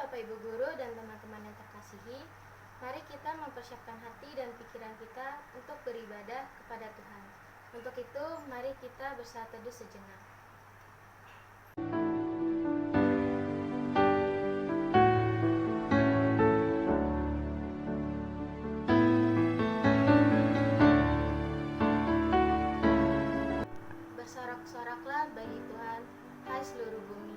Bapak Ibu Guru dan teman-teman yang terkasihi, mari kita mempersiapkan hati dan pikiran kita untuk beribadah kepada Tuhan. Untuk itu, mari kita bersaat teduh sejenak. Bersorak-soraklah bagi Tuhan, hai seluruh bumi.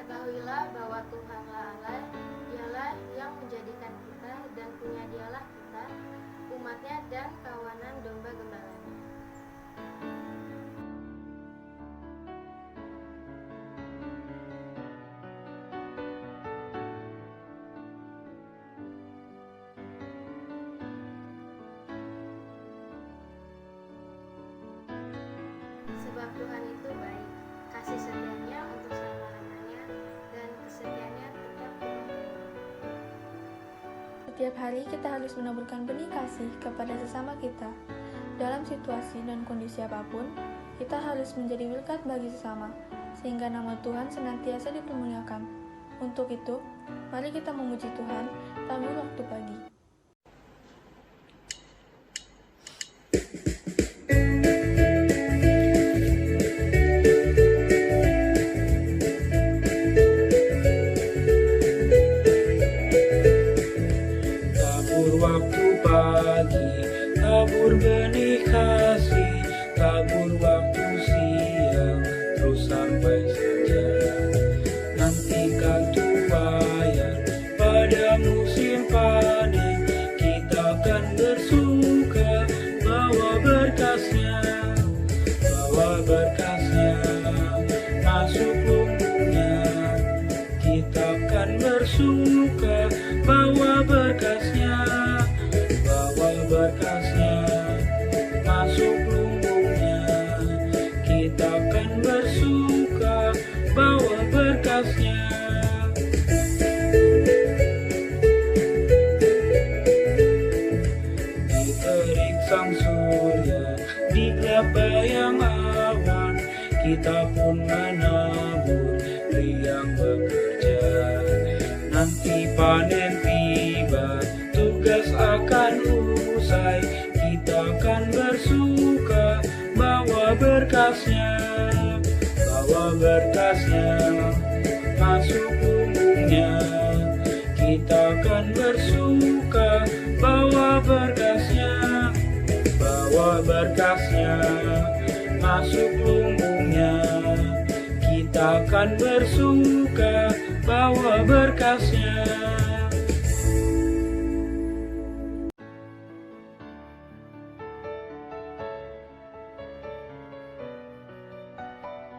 Ketahuilah bahwa Tuhanlah Allah, Dialah yang menjadikan kita dan punya Dialah kita, umatnya dan kawanan domba gembalanya. Sebab Tuhan itu baik, kasih setianya untuk selama-lamanya, dan kesetiaannya tetap turun-temurun. Setiap hari kita harus menaburkan benih kasih kepada sesama kita. Dalam situasi dan kondisi apapun, kita harus menjadi berkat bagi sesama, sehingga nama Tuhan senantiasa dipermuliakan. Untuk itu, mari kita memuji Tuhan tabur waktu pagi. Waktu pagi, tabur benih kasih, tabur waktu siang, terus sampai senja. Nantikan tuaian pada musim panen, kita akan bersuka, bawa berkasnya, masuk lumbungnya. Kita akan bersuka, bawa berkasnya, masuk lumbungnya. Kita akan bersuka, bawa berkasnya. Di terik sang surya, di gelap bayang awan, kita pun menabur, riang bekerja. Nanti panen tiba, tugas akan usai, kita akan bersuka, bawa berkasnya, masuk lumbungnya. Kita akan bersuka, bawa berkasnya, masuk lumbungnya. Kita akan bersuka, bawa berkasnya.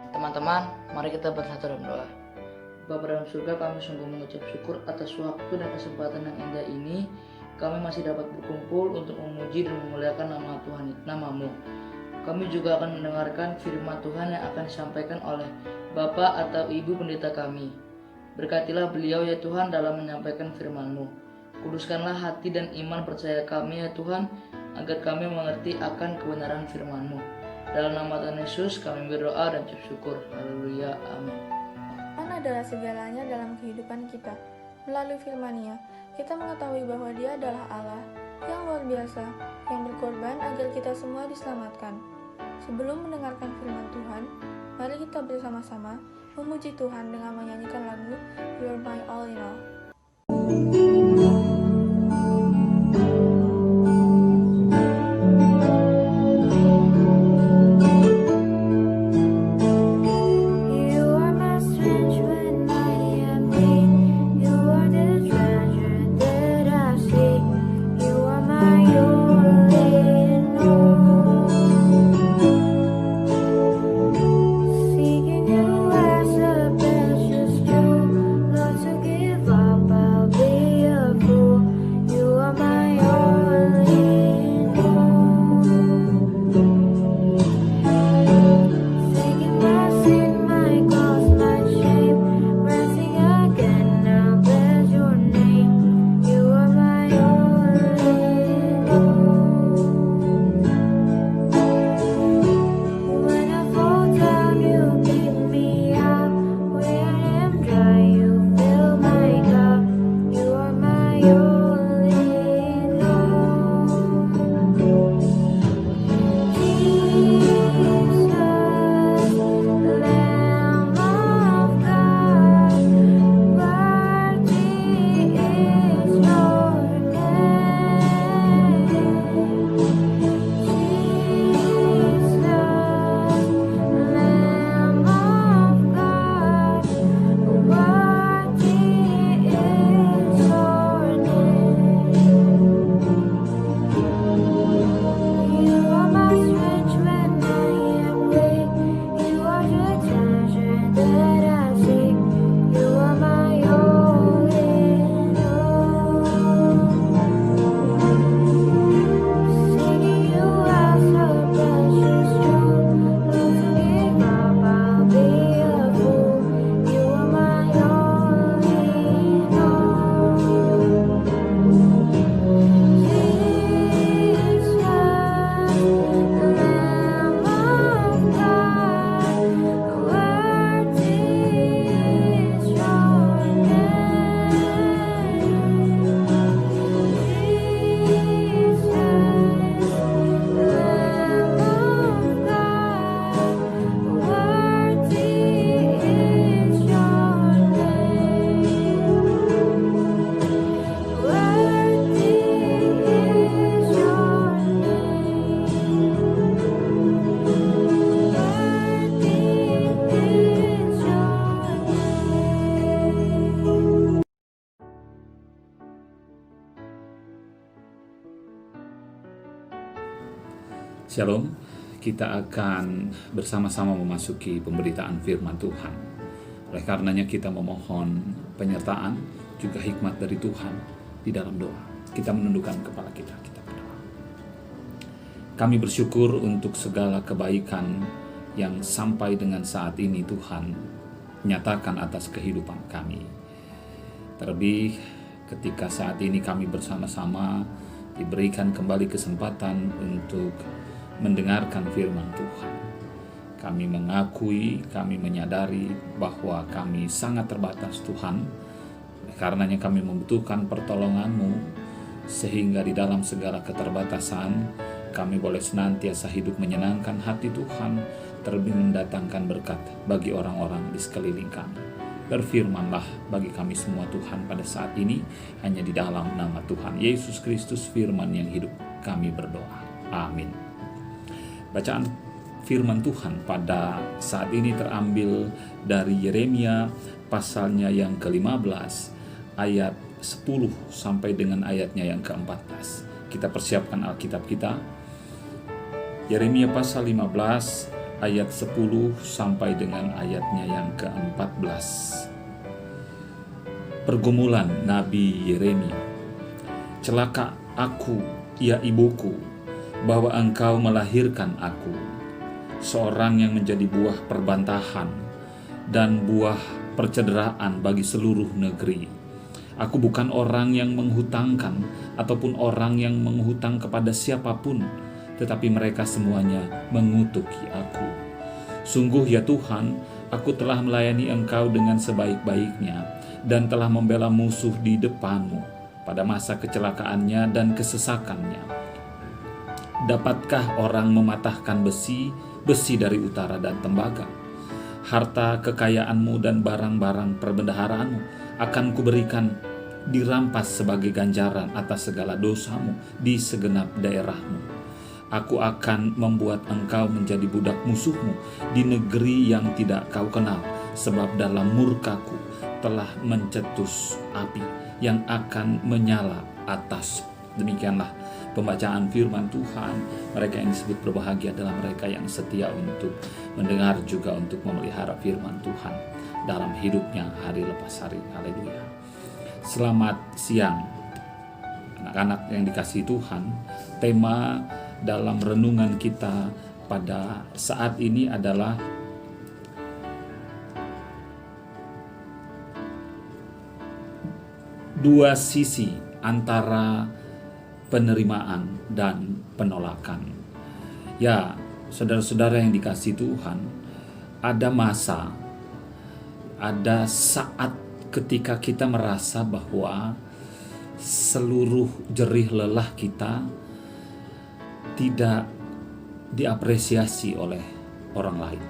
Teman-teman, mari kita bersatu dalam doa. Bapa dalam surga, kami sungguh mengucap syukur atas waktu dan kesempatan yang indah ini. Kami masih dapat berkumpul untuk memuji dan memuliakan nama Tuhan, nama-Mu. Kami juga akan mendengarkan firman Tuhan yang akan disampaikan oleh Bapak atau Ibu Pendeta kami. Berkatilah beliau ya Tuhan dalam menyampaikan firman-Mu. Kuduskanlah hati dan iman percaya kami ya Tuhan, agar kami mengerti akan kebenaran firman-Mu. Dalam nama Tuhan Yesus kami berdoa dan ucap syukur. Haleluya. Amin. Tuhan adalah segalanya dalam kehidupan kita. Melalui firman-Nya, kita mengetahui bahwa Dia adalah Allah yang luar biasa, yang berkorban agar kita semua diselamatkan. Sebelum mendengarkan firman Tuhan, mari kita bersama-sama memuji Tuhan dengan menyanyikan lagu You're My All in All. I'll be Shalom, kita akan bersama-sama memasuki pemberitaan firman Tuhan. Oleh karenanya kita memohon penyertaan juga hikmat dari Tuhan di dalam doa. Kita menundukkan kepala kita berdoa. Kami bersyukur untuk segala kebaikan yang sampai dengan saat ini Tuhan nyatakan atas kehidupan kami. Terlebih ketika saat ini kami bersama-sama diberikan kembali kesempatan untuk mendengarkan firman Tuhan. Kami mengakui, kami menyadari bahwa kami sangat terbatas Tuhan. Karenanya kami membutuhkan pertolongan-Mu, sehingga di dalam segala keterbatasan kami boleh senantiasa hidup menyenangkan hati Tuhan, terlebih mendatangkan berkat bagi orang-orang di sekeliling kami. Berfirmanlah bagi kami semua Tuhan pada saat ini, hanya di dalam nama Tuhan Yesus Kristus firman yang hidup kami berdoa. Amin. Bacaan firman Tuhan pada saat ini terambil dari Yeremia pasalnya yang ke-15 ayat 10 sampai dengan ayatnya yang ke-14. Kita persiapkan Alkitab kita. Yeremia pasal 15 ayat 10 sampai dengan ayatnya yang ke-14. Pergumulan Nabi Yeremia. Celaka aku, ya ibuku, bahwa engkau melahirkan aku, seorang yang menjadi buah perbantahan dan buah percederaan bagi seluruh negeri. Aku bukan orang yang menghutangkan ataupun orang yang menghutang kepada siapapun, tetapi mereka semuanya mengutuki aku. Sungguh ya Tuhan, aku telah melayani engkau dengan sebaik-baiknya dan telah membela musuh di depanmu pada masa kecelakaannya dan kesesakannya. Dapatkah orang mematahkan besi dari utara dan tembaga? Harta kekayaanmu dan barang-barang perbendaharaanmu akan kuberikan dirampas sebagai ganjaran atas segala dosamu di segenap daerahmu. Aku akan membuat engkau menjadi budak musuhmu di negeri yang tidak kau kenal, sebab dalam murkaku telah mencetus api yang akan menyala atas. Demikianlah pembacaan firman Tuhan. Mereka yang disebut berbahagia adalah mereka yang setia untuk mendengar juga untuk memelihara firman Tuhan dalam hidupnya hari lepas hari. Haleluya. Selamat siang anak-anak yang dikasihi Tuhan. Tema dalam renungan kita pada saat ini adalah dua sisi antara penerimaan dan penolakan. Ya, saudara-saudara yang dikasihi Tuhan, ada masa, ada saat ketika kita merasa bahwa seluruh jerih lelah kita tidak diapresiasi oleh orang lain.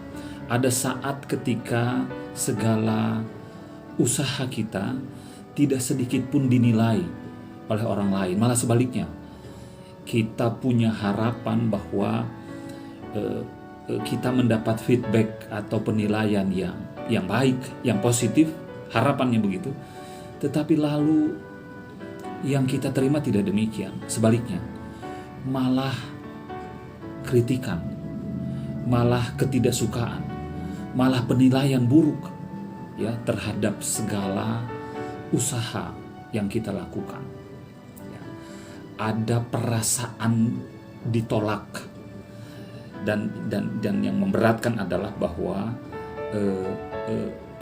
Ada saat ketika segala usaha kita tidak sedikit pun dinilai oleh orang lain, malah sebaliknya kita punya harapan bahwa kita mendapat feedback atau penilaian yang baik, yang positif, harapannya begitu. Tetapi lalu yang kita terima tidak demikian, sebaliknya malah kritikan, malah ketidaksukaan, malah penilaian buruk ya terhadap segala usaha yang kita lakukan. Ada perasaan ditolak dan yang memberatkan adalah bahwa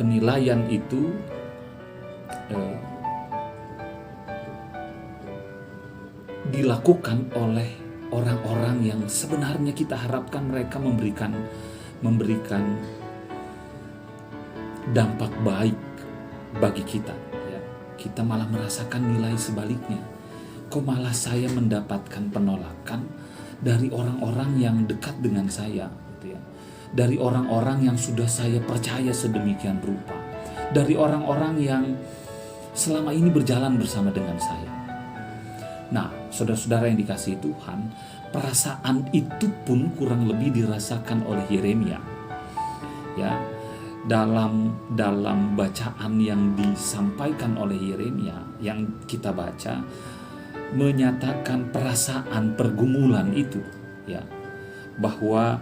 penilaian itu dilakukan oleh orang-orang yang sebenarnya kita harapkan mereka memberikan dampak baik bagi kita. Ya. Kita malah merasakan nilai sebaliknya. Kok malah saya mendapatkan penolakan dari orang-orang yang dekat dengan saya, gitu ya. Dari orang-orang yang sudah saya percaya sedemikian rupa, dari orang-orang yang selama ini berjalan bersama dengan saya. Nah, saudara-saudara yang dikasihi Tuhan, perasaan itu pun kurang lebih dirasakan oleh Yeremia. Ya, dalam bacaan yang disampaikan oleh Yeremia yang kita baca, menyatakan perasaan pergumulan itu ya bahwa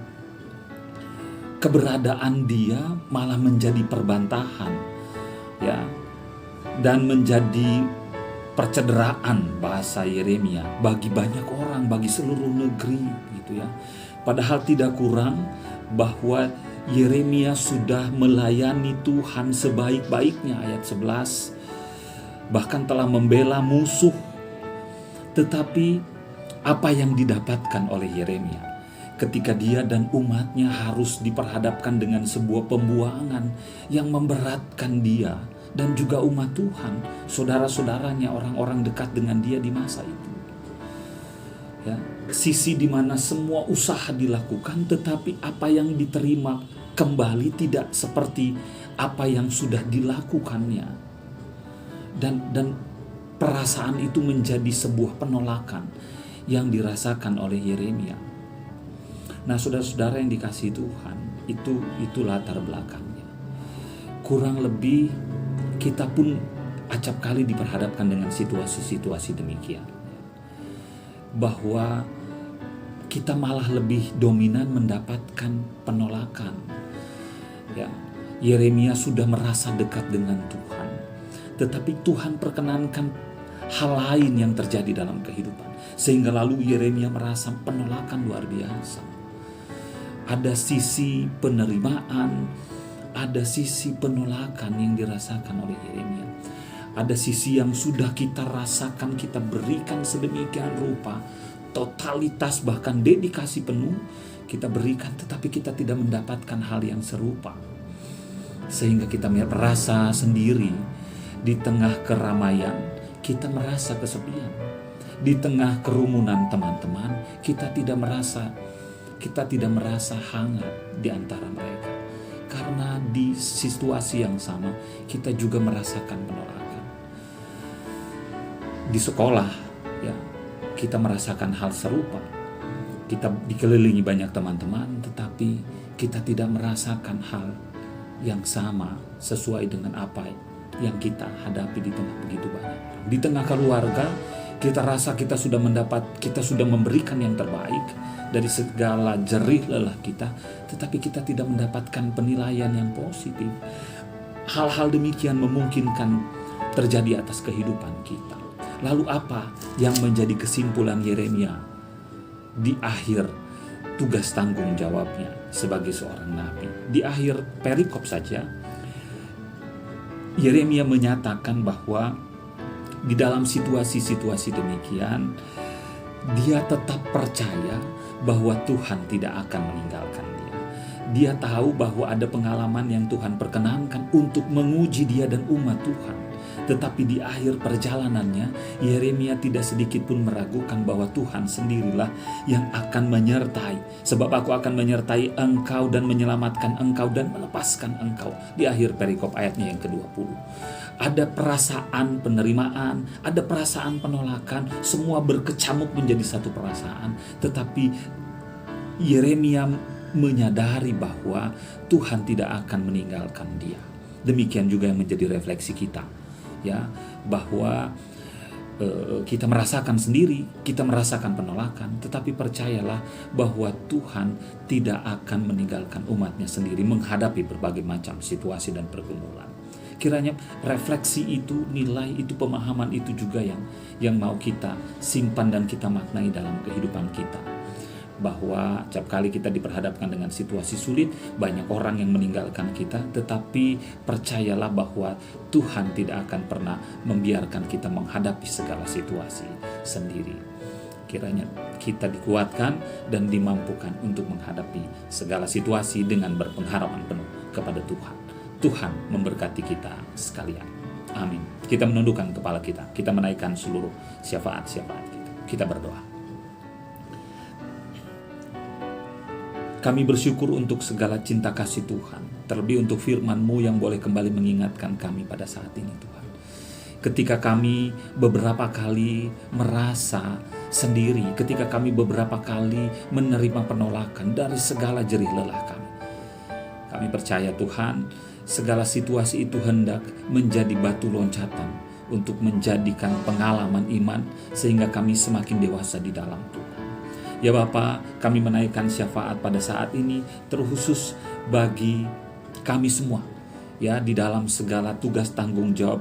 keberadaan dia malah menjadi perbantahan, ya, dan menjadi percederaan bahasa Yeremia bagi banyak orang, bagi seluruh negeri gitu ya. Padahal tidak kurang bahwa Yeremia sudah melayani Tuhan sebaik-baiknya, ayat 11, bahkan telah membela musuh. Tetapi apa yang didapatkan oleh Yeremia ketika dia dan umatnya harus diperhadapkan dengan sebuah pembuangan yang memberatkan dia dan juga umat Tuhan, saudara-saudaranya, orang-orang dekat dengan dia di masa itu. Ya, sisi di mana semua usaha dilakukan, tetapi apa yang diterima kembali tidak seperti apa yang sudah dilakukannya. Dan perasaan itu menjadi sebuah penolakan yang dirasakan oleh Yeremia. Nah, saudara-saudara yang dikasihi Tuhan, itu latar belakangnya. Kurang lebih kita pun acap kali diperhadapkan dengan situasi-situasi demikian, bahwa kita malah lebih dominan mendapatkan penolakan. Ya, Yeremia sudah merasa dekat dengan Tuhan, tetapi Tuhan perkenankan hal lain yang terjadi dalam kehidupan, sehingga lalu Yeremia merasa penolakan luar biasa. Ada sisi penerimaan, ada sisi penolakan yang dirasakan oleh Yeremia. Ada sisi yang sudah kita rasakan, kita berikan sedemikian rupa, totalitas bahkan dedikasi penuh kita berikan, tetapi kita tidak mendapatkan hal yang serupa. Sehingga kita merasa sendiri di tengah keramaian, kita merasa kesepian. Di tengah kerumunan teman-teman, kita tidak merasa hangat di antara mereka. Karena di situasi yang sama, kita juga merasakan penolakan. Di sekolah, ya, kita merasakan hal serupa. Kita dikelilingi banyak teman-teman, tetapi kita tidak merasakan hal yang sama sesuai dengan apa yang kita hadapi di tengah begitu banyak. Di tengah keluarga, kita rasa kita sudah memberikan yang terbaik dari segala jerih lelah kita, tetapi kita tidak mendapatkan penilaian yang positif. Hal-hal demikian memungkinkan terjadi atas kehidupan kita. Lalu apa yang menjadi kesimpulan Yeremia di akhir tugas tanggung jawabnya sebagai seorang nabi? Di akhir perikop saja, Yeremia menyatakan bahwa di dalam situasi-situasi demikian, dia tetap percaya bahwa Tuhan tidak akan meninggalkan dia. Dia tahu bahwa ada pengalaman yang Tuhan perkenankan untuk menguji dia dan umat Tuhan. Tetapi di akhir perjalanannya, Yeremia tidak sedikit pun meragukan bahwa Tuhan sendirilah yang akan menyertai. Sebab aku akan menyertai engkau dan menyelamatkan engkau dan melepaskan engkau. Di akhir perikop ayatnya yang ke-20. Ada perasaan penerimaan, ada perasaan penolakan, semua berkecamuk menjadi satu perasaan. Tetapi Yeremia menyadari bahwa Tuhan tidak akan meninggalkan dia. Demikian juga yang menjadi refleksi kita, ya, bahwa kita merasakan sendiri, kita merasakan penolakan, tetapi percayalah bahwa Tuhan tidak akan meninggalkan umatnya sendiri menghadapi berbagai macam situasi dan pergumulan. Kiranya refleksi itu, nilai itu, pemahaman itu juga yang mau kita simpan dan kita maknai dalam kehidupan kita. Bahwa setiap kali kita diperhadapkan dengan situasi sulit, banyak orang yang meninggalkan kita, tetapi percayalah bahwa Tuhan tidak akan pernah membiarkan kita menghadapi segala situasi sendiri. Kiranya kita dikuatkan dan dimampukan untuk menghadapi segala situasi dengan berpengharapan penuh kepada Tuhan. Tuhan memberkati kita sekalian. Amin. Kita menundukkan kepala kita menaikkan seluruh syafaat-syafaat kita. Kita berdoa. Kami bersyukur untuk segala cinta kasih Tuhan, terlebih untuk firman-Mu yang boleh kembali mengingatkan kami pada saat ini, Tuhan. Ketika kami beberapa kali merasa sendiri, ketika kami beberapa kali menerima penolakan dari segala jerih lelah kami. Kami percaya Tuhan, segala situasi itu hendak menjadi batu loncatan untuk menjadikan pengalaman iman sehingga kami semakin dewasa di dalam Tuhan. Ya Bapa, kami menaikkan syafaat pada saat ini terkhusus bagi kami semua, ya, di dalam segala tugas tanggung jawab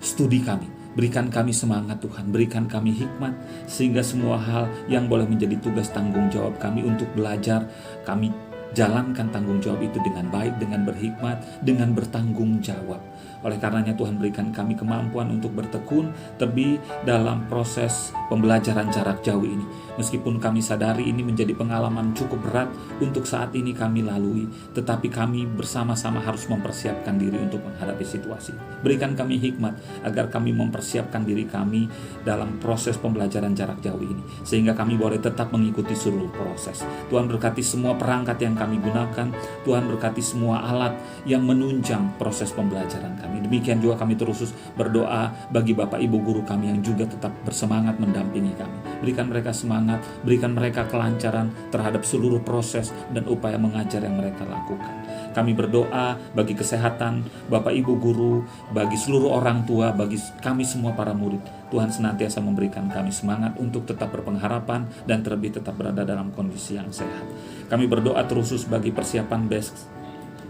studi kami. Berikan kami semangat Tuhan, berikan kami hikmat, sehingga semua hal yang boleh menjadi tugas tanggung jawab kami untuk belajar, kami jalankan tanggung jawab itu dengan baik, dengan berhikmat, dengan bertanggung jawab. Oleh karenanya Tuhan berikan kami kemampuan untuk bertekun terlebih dalam proses pembelajaran jarak jauh ini. Meskipun kami sadari ini menjadi pengalaman cukup berat untuk saat ini kami lalui, tetapi kami bersama-sama harus mempersiapkan diri untuk menghadapi situasi. Berikan kami hikmat agar kami mempersiapkan diri kami dalam proses pembelajaran jarak jauh ini, sehingga kami boleh tetap mengikuti seluruh proses. Tuhan berkati semua perangkat yang kami gunakan, Tuhan berkati semua alat yang menunjang proses pembelajaran kami. Demikian juga kami terus berdoa bagi Bapak Ibu guru kami yang juga tetap bersemangat mendampingi kami. Berikan mereka semangat, berikan mereka kelancaran terhadap seluruh proses dan upaya mengajar yang mereka lakukan. Kami berdoa bagi kesehatan Bapak Ibu guru, bagi seluruh orang tua, bagi kami semua para murid. Tuhan senantiasa memberikan kami semangat untuk tetap berpengharapan dan terlebih tetap berada dalam kondisi yang sehat. Kami berdoa terus bagi persiapan best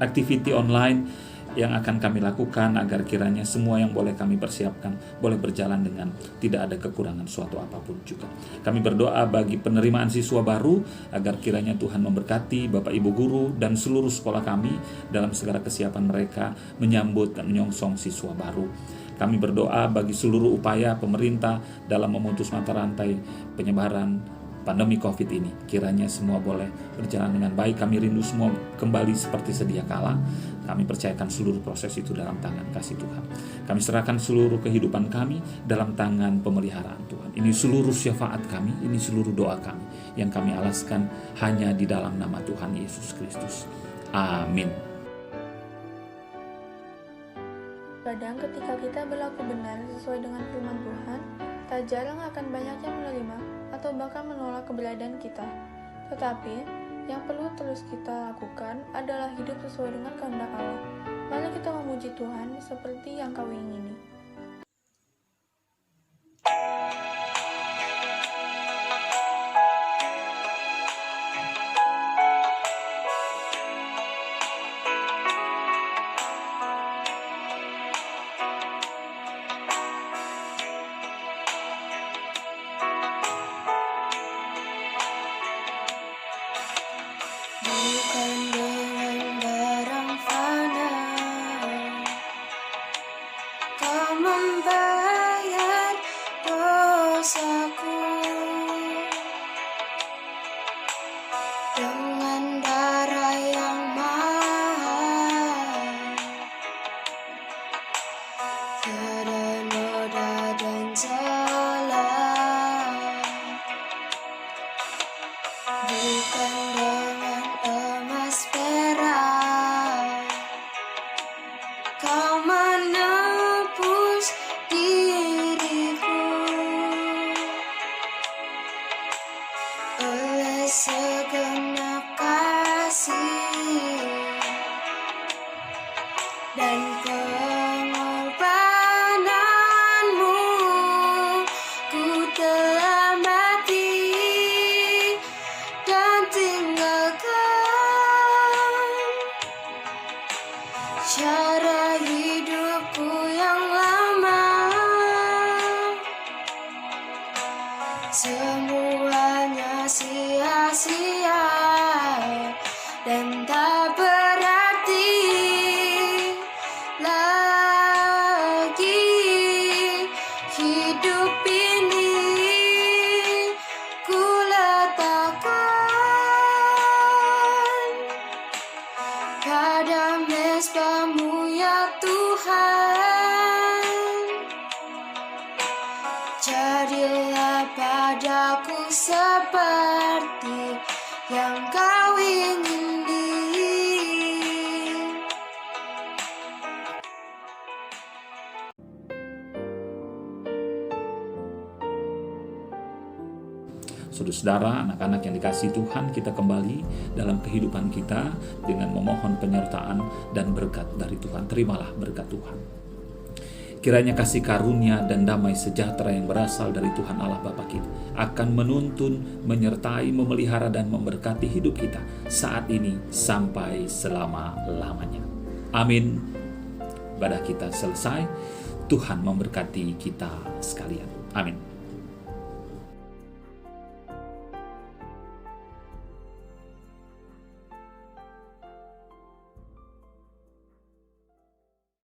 activity online yang akan kami lakukan, agar kiranya semua yang boleh kami persiapkan boleh berjalan dengan tidak ada kekurangan suatu apapun juga. Kami berdoa bagi penerimaan siswa baru, agar kiranya Tuhan memberkati Bapak Ibu guru dan seluruh sekolah kami dalam segala kesiapan mereka menyambut dan menyongsong siswa baru. Kami berdoa bagi seluruh upaya pemerintah dalam memutus mata rantai penyebaran pandemi COVID ini. Kiranya semua boleh berjalan dengan baik. Kami rindu semua kembali seperti sedia kala. Kami percayakan seluruh proses itu dalam tangan kasih Tuhan. Kami serahkan seluruh kehidupan kami dalam tangan pemeliharaan Tuhan. Ini seluruh syafaat kami, ini seluruh doa kami yang kami alaskan hanya di dalam nama Tuhan Yesus Kristus. Amin. Kadang ketika kita berlaku benar sesuai dengan firman Tuhan, tak jarang akan banyak yang menerima atau bahkan menolak keberadaan kita. Tetapi yang perlu terus kita lakukan adalah hidup sesuai dengan kehendak Allah. Mari kita memuji Tuhan seperti yang Kau ingini. Bukan dengan barang fana Kau membayar dosaku, dengan darah yang mahal, tiada noda dan celah. Bukan dengan emas perak Kau menebus diriku, oleh segenap kasih dan pengorbananmu, ku telah mati dan tinggalkan cara hidupku yang lama. Semuanya sia-sia dan tak berarti lagi. Hidup ini ku letakkan pada mezbah-Mu ya Tuhan. Jadilah padaku seperti yang Kau ingini. Saudara-saudara, anak-anak yang dikasihi Tuhan, kita kembali dalam kehidupan kita dengan memohon penyertaan dan berkat dari Tuhan. Terimalah berkat Tuhan. Kiranya kasih karunia dan damai sejahtera yang berasal dari Tuhan Allah Bapa kita akan menuntun, menyertai, memelihara, dan memberkati hidup kita saat ini sampai selama-lamanya. Amin. Ibadah kita selesai. Tuhan memberkati kita sekalian. Amin.